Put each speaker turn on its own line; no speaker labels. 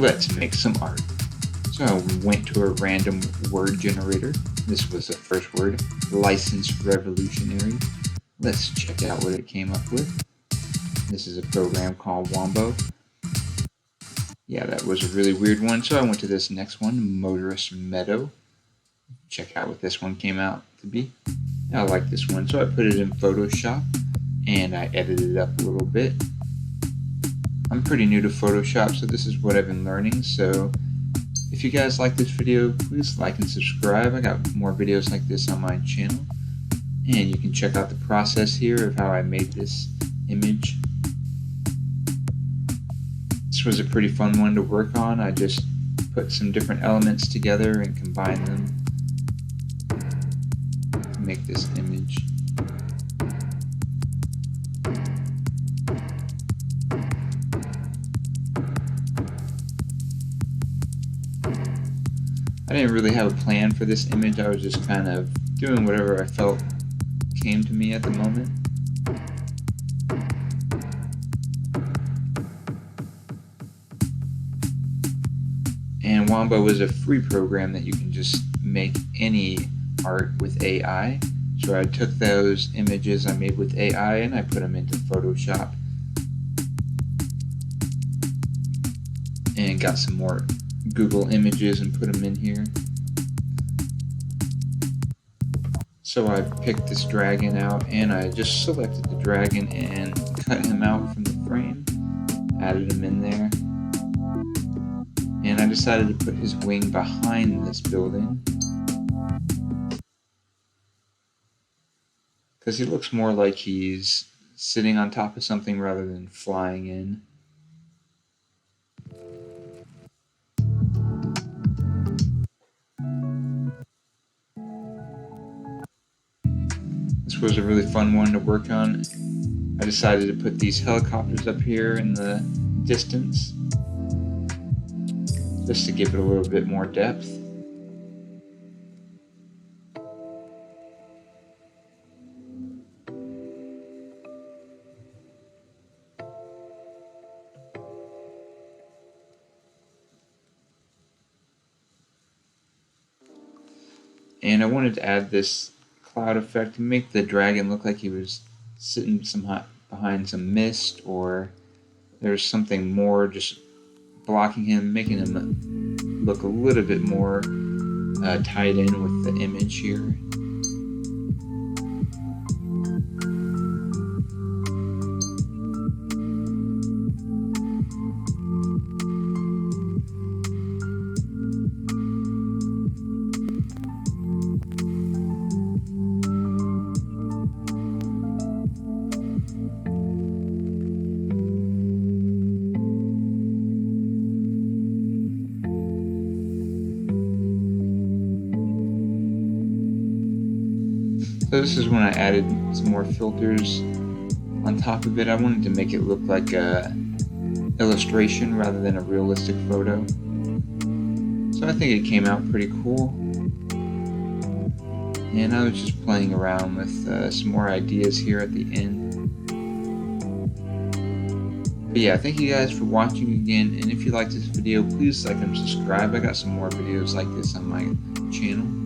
let's make some art. So I went to a random word generator. This was the first word, licensed revolutionary. Let's check out what it came up with. This is a program called Wombo. Yeah, that was a really weird one. So I went to this next one, motorist meadow. Check out what this one came out to be. I like this one, so I put it in Photoshop and I edited it up a little bit. I'm pretty new to Photoshop, so this is what I've been learning. So if you guys like this video, please like and subscribe. I got more videos like this on my channel. And you can check out the process here of how I made this image. This was a pretty fun one to work on. I just put some different elements together and combined them to make this image. I didn't really have a plan for this image. I was just kind of doing whatever I felt came to me at the moment. And Wombo is a free program that you can just make any art with AI. So I took those images I made with AI and I put them into Photoshop and got some more Google images and put them in here. So I picked this dragon out and I just selected the dragon and cut him out from the frame, added him in there, and I decided to put his wing behind this building because he looks more like he's sitting on top of something rather than flying in. This was a really fun one to work on. I decided to put these helicopters up here in the distance just to give it a little bit more depth. And I wanted to add this cloud effect to make the dragon look like he was sitting behind some mist, or there's something more just blocking him, making him look a little bit more tied in with the image here. So this is when I added some more filters on top of it. I wanted to make it look like a illustration rather than a realistic photo. So I think it came out pretty cool. And I was just playing around with some more ideas here at the end. But yeah, thank you guys for watching again. And if you like this video, please like and subscribe. I got some more videos like this on my channel.